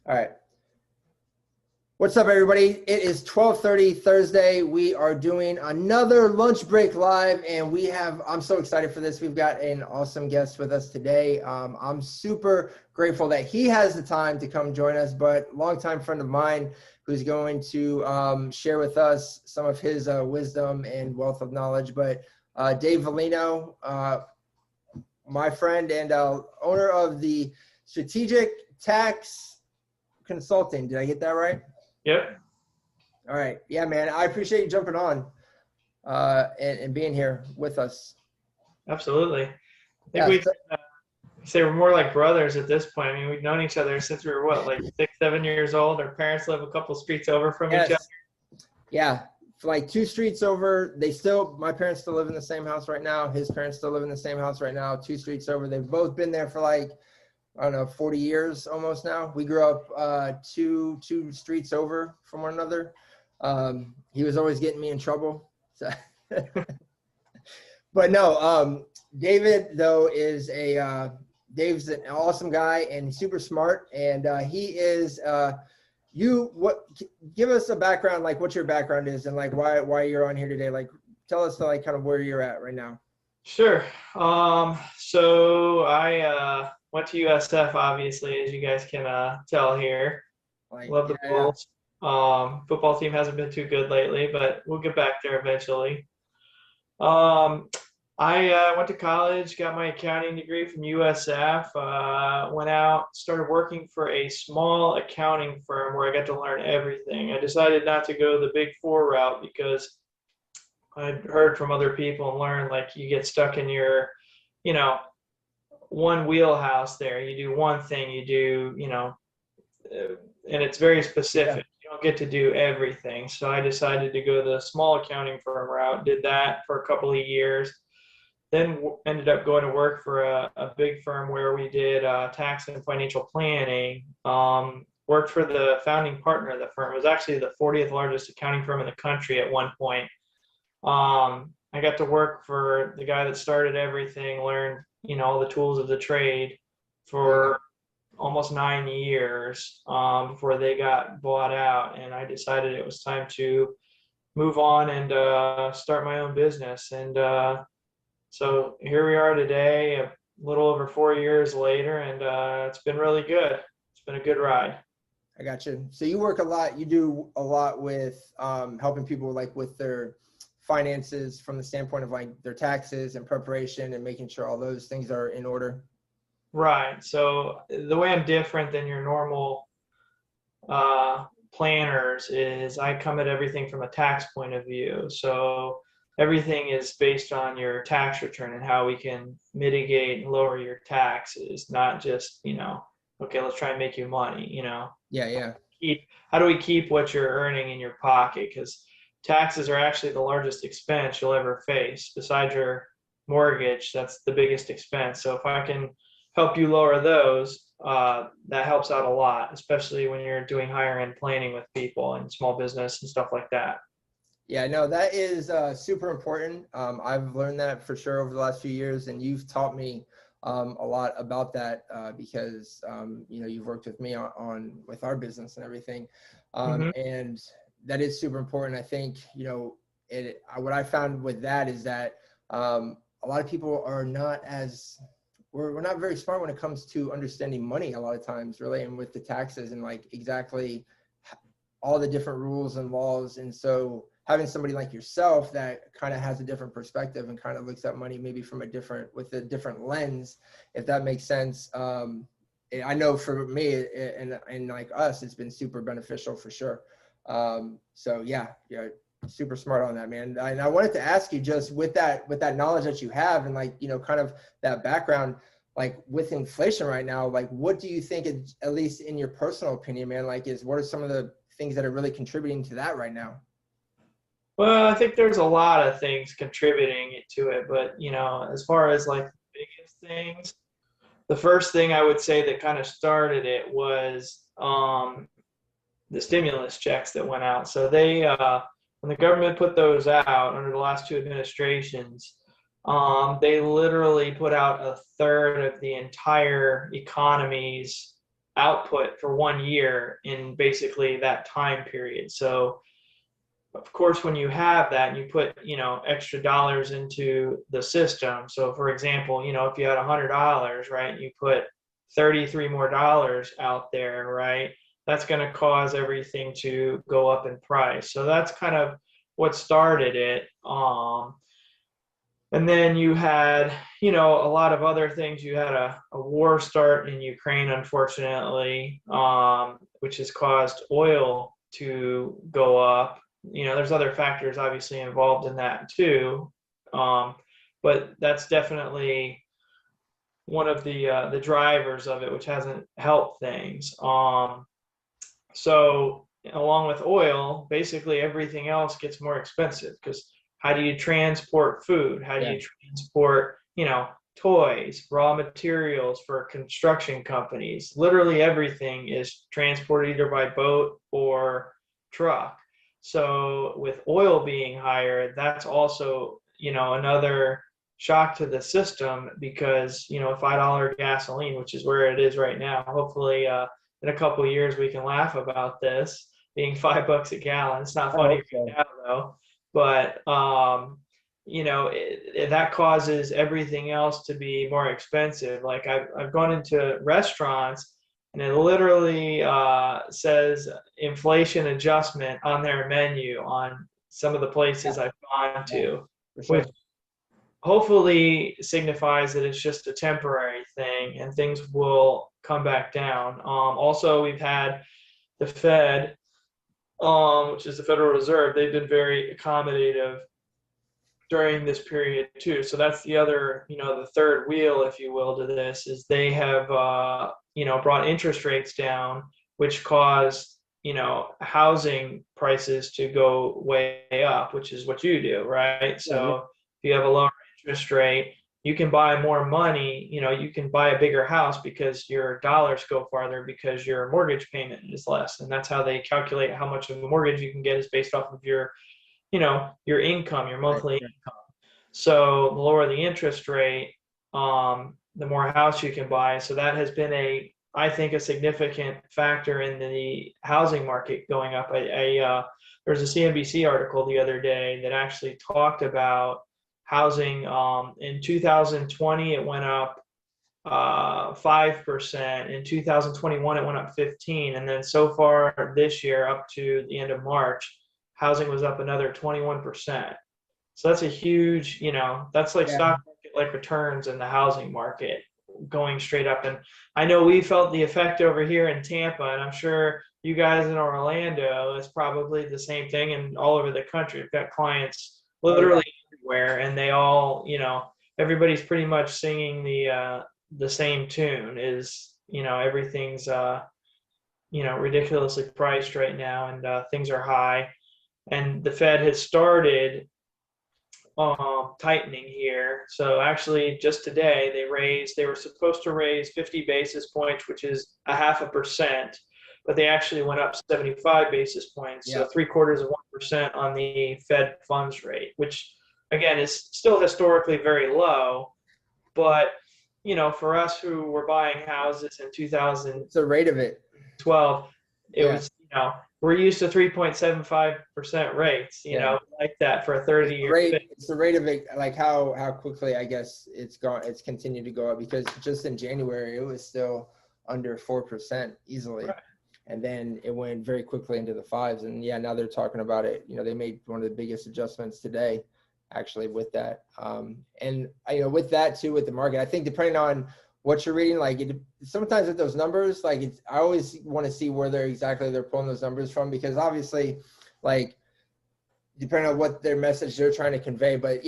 All right. What's up, everybody? It is 12:30 Thursday. We are doing another lunch break live, and I'm so excited for this. We've got an awesome guest with us today. I'm super grateful that he has the time to come join us, but longtime friend of mine who's going to share with us some of his wisdom and wealth of knowledge. But Dave Vileno, my friend and owner of the Strategic Tax Consulting. Did I get that right? Yep. All right. Yeah, man. I appreciate you jumping on and being here with us. Absolutely. I think we say we're more like brothers at this point. I mean, we've known each other since we were like 6, 7 years old. Our parents live a couple streets over from each other. Yeah. Like 2 streets over. My parents still live in the same house right now. His parents still live in the same house right now. 2 streets over. They've both been there for like, I don't know, 40 years almost now. We grew up two streets over from one another. He was always getting me in trouble. So but no, David though Dave's an awesome guy and super smart. And he is give us a background, like what your background is and like why you're on here today. Like tell us like kind of where you're at right now. Sure. So I went to USF, obviously, as you guys can tell here. Love the Bulls. Football team hasn't been too good lately, but we'll get back there eventually. I went to college, got my accounting degree from USF, went out, started working for a small accounting firm where I got to learn everything. I decided not to go the Big Four route because I'd heard from other people and learned like you get stuck in your, one wheelhouse there. You do one thing, and it's very specific. Yeah. You don't get to do everything. So I decided to go the small accounting firm route, did that for a couple of years, then ended up going to work for a big firm where we did tax and financial planning. Worked for the founding partner of the firm. It was actually the 40th largest accounting firm in the country at one point. I got to work for the guy that started everything, learned, all the tools of the trade for almost 9 years before they got bought out. And I decided it was time to move on and start my own business. And so here we are today, a little over 4 years later, and it's been really good. It's been a good ride. I got you. So you work a lot. You do a lot with helping people like with their finances from the standpoint of like their taxes and preparation and making sure all those things are in order. Right. So the way I'm different than your normal planners is I come at everything from a tax point of view. So everything is based on your tax return and how we can mitigate and lower your taxes, not just, okay, let's try and make you money, Yeah. How do we keep what you're earning in your pocket? Because taxes are actually the largest expense you'll ever face. Besides your mortgage, that's the biggest expense. So if I can help you lower those, that helps out a lot, especially when you're doing higher end planning with people and small business and stuff like that. Yeah, no, that is super important. I've learned that for sure over the last few years, and you've taught me a lot about that because you've worked with me with our business and everything, and that is super important. I think what I found with that is that a lot of people are not we're not very smart when it comes to understanding money a lot of times, really, and with the taxes and like exactly all the different rules and laws. And so having somebody like yourself that kind of has a different perspective and kind of looks at money maybe with a different lens, if that makes sense. I know for me and like us, it's been super beneficial for sure. So yeah, super smart on that, man. And I wanted to ask you, just with that knowledge that you have and like, kind of that background, like with inflation right now, like what do you think, at least in your personal opinion, man, like what are some of the things that are really contributing to that right now? Well, I think there's a lot of things contributing to it, but as far as like the biggest things, the first thing I would say that kind of started it was the stimulus checks that went out. So they, when the government put those out under the last 2 administrations, they literally put out a third of the entire economy's output for 1 year in basically that time period. So of course, when you have that and you put, extra dollars into the system. So for example, if you had $100, right, you put 33 more dollars out there, right, that's going to cause everything to go up in price. So that's kind of what started it. And then you had, a lot of other things. You had a war start in Ukraine, unfortunately, which has caused oil to go up. There's other factors obviously involved in that too. But that's definitely one of the drivers of it, which hasn't helped things. So along with oil, basically everything else gets more expensive because how do you transport food? How do you transport, toys, raw materials for construction companies? Literally everything is transported either by boat or truck. So with oil being higher, that's also, another shock to the system because, $5 gasoline, which is where it is right now, hopefully in a couple of years we can laugh about this being $5 a gallon. It's not funny right now though, but that causes everything else to be more expensive. Like I've gone into restaurants and it literally says inflation adjustment on their menu on some of the places I've gone to, which hopefully signifies that it's just a temporary thing and things will come back down. Also, we've had the Fed, which is the Federal Reserve. They've been very accommodative during this period too. So that's the other, the third wheel, if you will, to this is they have, brought interest rates down, which caused, housing prices to go way up, which is what you do, right? So if you have a lower interest rate, you can buy more money, you can buy a bigger house because your dollars go farther because your mortgage payment is less. And that's how they calculate how much of a mortgage you can get is based off of your your income, your monthly income. So the lower the interest rate, the more house you can buy. So that has been I think, a significant factor in the housing market going up. There's a CNBC article the other day that actually talked about housing. In 2020, it went up 5%. In 2021, it went up 15%. And then so far this year, up to the end of March, housing was up another 21%. So that's a huge, that's like stock market like returns in the housing market going straight up. And I know we felt the effect over here in Tampa, and I'm sure you guys in Orlando is probably the same thing, and all over the country. We've got clients literally everywhere, and they all, everybody's pretty much singing the same tune. Is everything's ridiculously priced right now, and things are high. And the Fed has started tightening here. So actually just today they were supposed to raise 50 basis points, which is 0.5%, but they actually went up 75 basis points. So 0.75% on the Fed funds rate, which again is still historically very low. But, for us who were buying houses in 2012, it's the rate of it. It was, we're used to 3.75% rates, like that for a 30-year. It's the rate of it, like how quickly I guess it's continued to go up, because just in January it was still under 4% easily. Right. And then it went very quickly into the fives. And now they're talking about it. They made one of the biggest adjustments today, actually, with that. And with that too, with the market, I think depending on what you're reading, sometimes with those numbers, I always want to see where they're pulling those numbers from, because obviously, depending on what their message they're trying to convey. But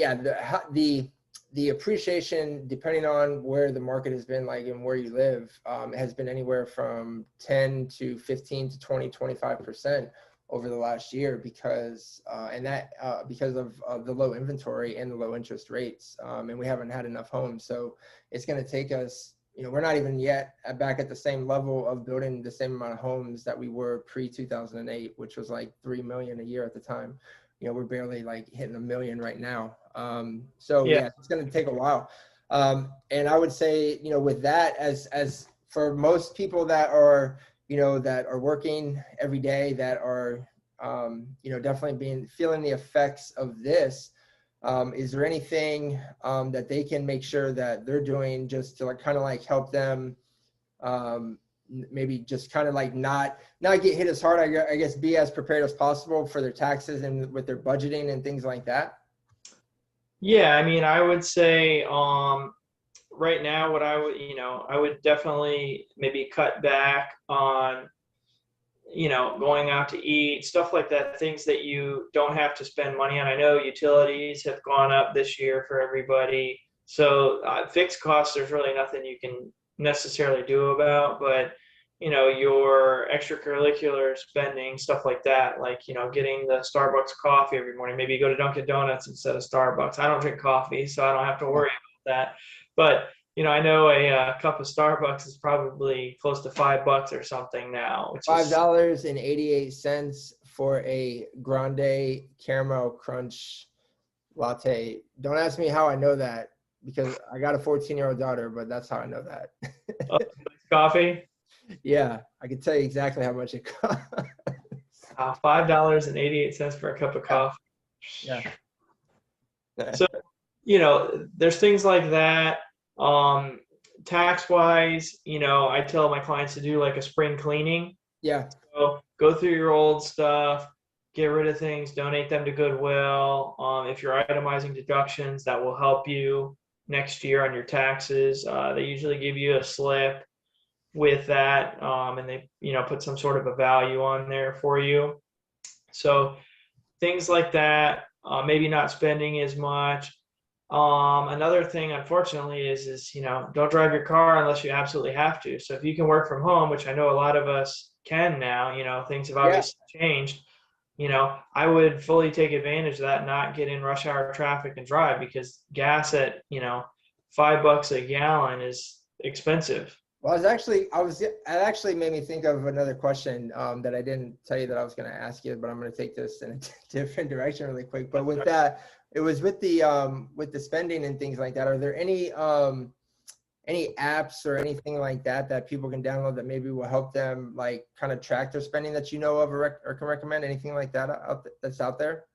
the appreciation, depending on where the market has been, and where you live, has been anywhere from 10 to 15 to 20, 25% over the last year, because of the low inventory and the low interest rates, and we haven't had enough homes. So it's going to take us, we're not even yet back at the same level of building the same amount of homes that we were pre-2008, which was 3 million a year at the time. We're barely hitting 1 million right now. It's going to take a while. And I would say, with that, as for most people that are, that are working every day, that are, definitely feeling the effects of this, is there anything that they can make sure that they're doing just to kind of help them, maybe just kind of not get hit as hard, I guess, be as prepared as possible for their taxes and with their budgeting and things like that? Yeah, I mean, I would say right now what I would definitely maybe cut back on, going out to eat, stuff like that, things that you don't have to spend money on. I know utilities have gone up this year for everybody. So fixed costs, there's really nothing you can necessarily do about, but your extracurricular spending, stuff like that, like, getting the Starbucks coffee every morning. Maybe you go to Dunkin' Donuts instead of Starbucks. I don't drink coffee, so I don't have to worry about that. But I know a cup of Starbucks is probably close to $5 or something now, which is $5.88 for a grande caramel crunch latte. Don't ask me how I know that, because I got a 14-year-old daughter, but that's how I know that. coffee. Yeah, I can tell you exactly how much it costs. $5.88 for a cup of coffee. Yeah. So, there's things like that. Tax wise, I tell my clients to do like a spring cleaning. Yeah. So go through your old stuff, get rid of things, donate them to Goodwill. If you're itemizing deductions, that will help you next year on your taxes. They usually give you a slip with that, and they put some sort of a value on there for you. So things like that, maybe not spending as much. Another thing, unfortunately, is don't drive your car unless you absolutely have to. So if you can work from home, which I know a lot of us can now, things have obviously changed. I would fully take advantage of that, not get in rush hour traffic and drive, because gas at $5 a gallon is expensive. Well, it actually made me think of another question that I didn't tell you that I was going to ask you, but I'm going to take this in a different direction really quick. But with that, it was with the spending and things like that. Are there any apps or anything like that people can download that maybe will help them kind of track their spending that you know of, or can recommend anything like that that's out there?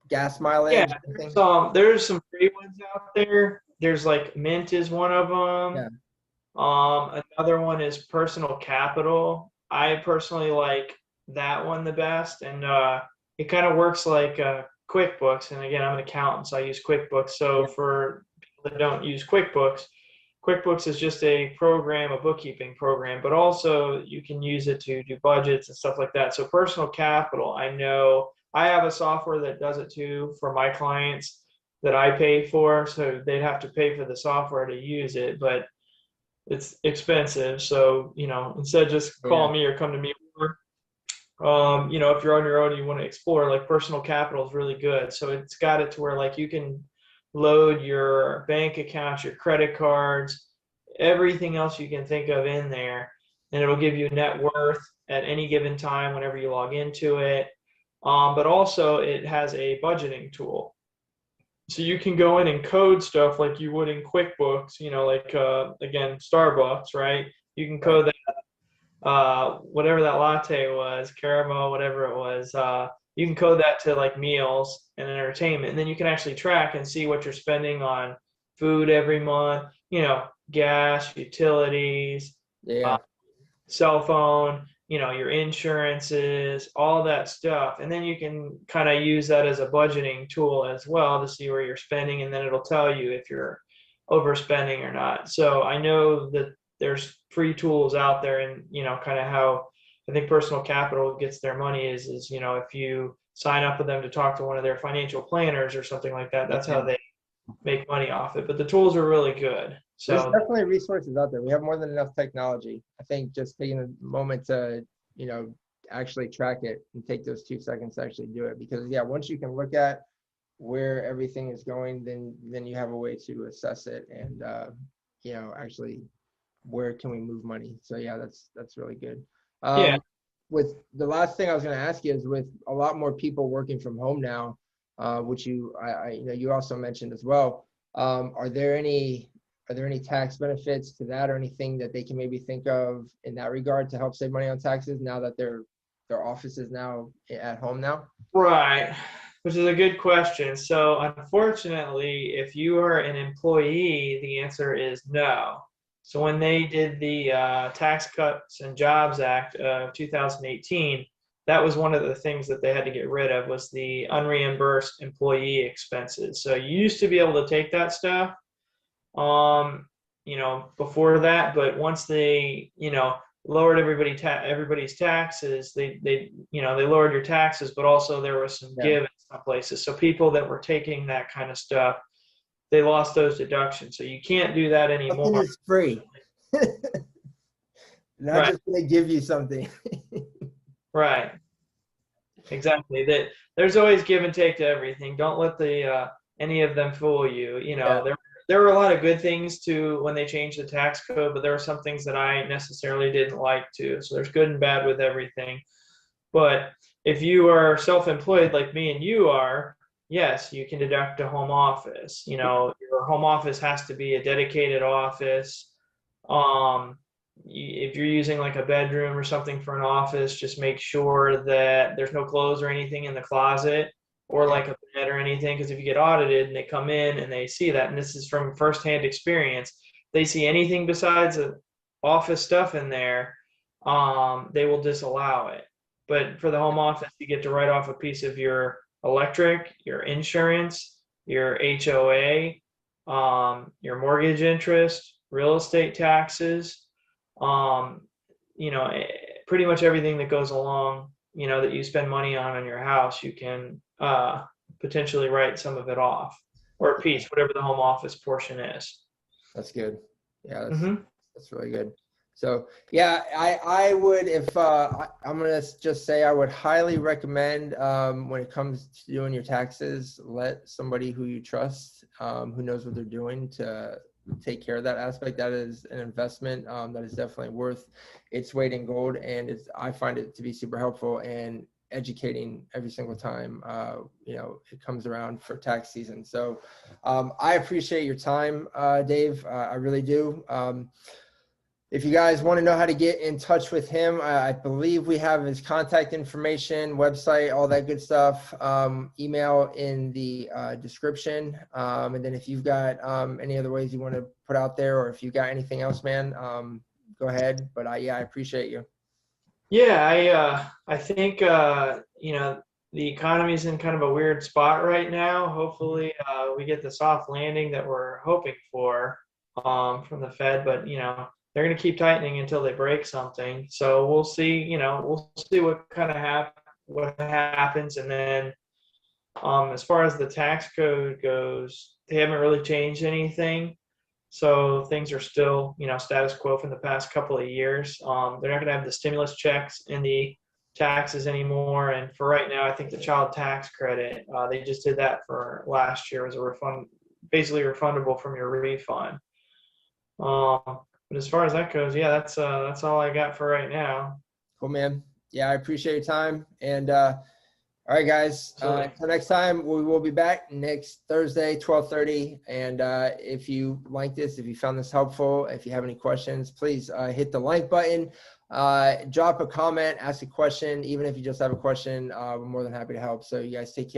Gas mileage? Yeah, there's some free ones out there. There's like Mint is one of them. Yeah. Another one is Personal Capital. I personally like that one the best, and it kind of works like QuickBooks. And again, I'm an accountant, so I use QuickBooks. So for people that don't use QuickBooks, QuickBooks is just a program, a bookkeeping program, but also you can use it to do budgets and stuff like that. So Personal Capital, I know I have a software that does it too for my clients that I pay for, so they'd have to pay for the software to use it, but it's expensive. So, instead of just call me or come to me, if you're on your own and you want to explore, like Personal Capital is really good. So it's got it to where you can load your bank accounts, your credit cards, everything else you can think of in there, and it'll give you net worth at any given time whenever you log into it. But also it has a budgeting tool. So you can go in and code stuff like you would in QuickBooks, again, Starbucks, right? You can code that, whatever that latte was, caramel, whatever it was, you can code that to meals and entertainment. And then you can actually track and see what you're spending on food every month, gas, utilities, cell phone, your insurances, all that stuff. And then you can kind of use that as a budgeting tool as well to see where you're spending. And then it'll tell you if you're overspending or not. So I know that there's free tools out there, and, kind of how I think Personal Capital gets their money is, if you sign up with them to talk to one of their financial planners or something like that, that's how they make money off it. But the tools are really good. So there's definitely resources out there. We have more than enough technology. I think just taking a moment to, actually track it and take those 2 seconds to actually do it. Because once you can look at where everything is going, then you have a way to assess it and, actually where can we move money. So that's really good. With the last thing I was going to ask you is, with a lot more people working from home now, which you also mentioned as well. Are there any are there any tax benefits to that or anything that they can maybe think of in that regard to help save money on taxes now that their office is now at home now? Right, which is a good question. So, unfortunately, if you are an employee, the answer is no. So, when they did the Tax Cuts and Jobs Act of 2018, that was one of the things that they had to get rid of was the unreimbursed employee expenses. So, you used to be able to take that stuff, before that, but once they, lowered everybody's taxes. They lowered your taxes, but also there was some Yeah. give in some places. So people that were taking that kind of stuff, they lost those deductions. So you can't do that Nothing anymore. is free. Not Right, just going to give you something. right, exactly. That there's always give and take to everything. Don't let the any of them fool you. Yeah. There were a lot of good things to when they changed the tax code, but there were some things that I necessarily didn't like too. So there's good and bad with everything. But if you are self-employed like me and you are, yes, you can deduct a home office. Your home office has to be a dedicated office. If you're using like a bedroom or something for an office, just make sure that there's no clothes or anything in the closet or Yeah. like a bed or anything. Because if you get audited and they come in and they see that, and this is from firsthand experience, they see anything besides the office stuff in there, they will disallow it. But for the home office, you get to write off a piece of your electric, your insurance, your HOA, your mortgage interest, real estate taxes, um, pretty much everything that goes along, that you spend money on in your house, you can potentially write some of it off or a piece, whatever the home office portion is. That's good. Yeah, Mm-hmm. that's really good. So yeah, I would, if I'm gonna just say, I would highly recommend when it comes to doing your taxes, let somebody who you trust, who knows what they're doing, to take care of that aspect. That is an investment that is definitely worth its weight in gold, and I find it to be super helpful and educating every single time it comes around for tax season. So I appreciate your time, Dave. I really do. If you guys want to know how to get in touch with him, I believe we have his contact information, website, all that good stuff, email in the description. And then if you've got any other ways you want to put out there, or if you've got anything else, man, go ahead. But I appreciate you. Yeah, I think the economy's in kind of a weird spot right now. Hopefully, we get the soft landing that we're hoping for from the Fed, but they're going to keep tightening until they break something. So we'll see. We'll see what happens, and then as far as the tax code goes, they haven't really changed anything. So things are still, status quo from the past couple of years. They're not going to have the stimulus checks and the taxes anymore. And for right now, I think the child tax credit, they just did that for last year as a refund, basically refundable from your refund. But as far as that goes, yeah, that's all I got for right now. Cool, man. Yeah, I appreciate your time. And all right, guys. Until next time, we will be back next Thursday, 12:30. And if you like this, if you found this helpful, if you have any questions, please hit the like button, drop a comment, ask a question. Even if you just have a question, we're more than happy to help. So you guys take care.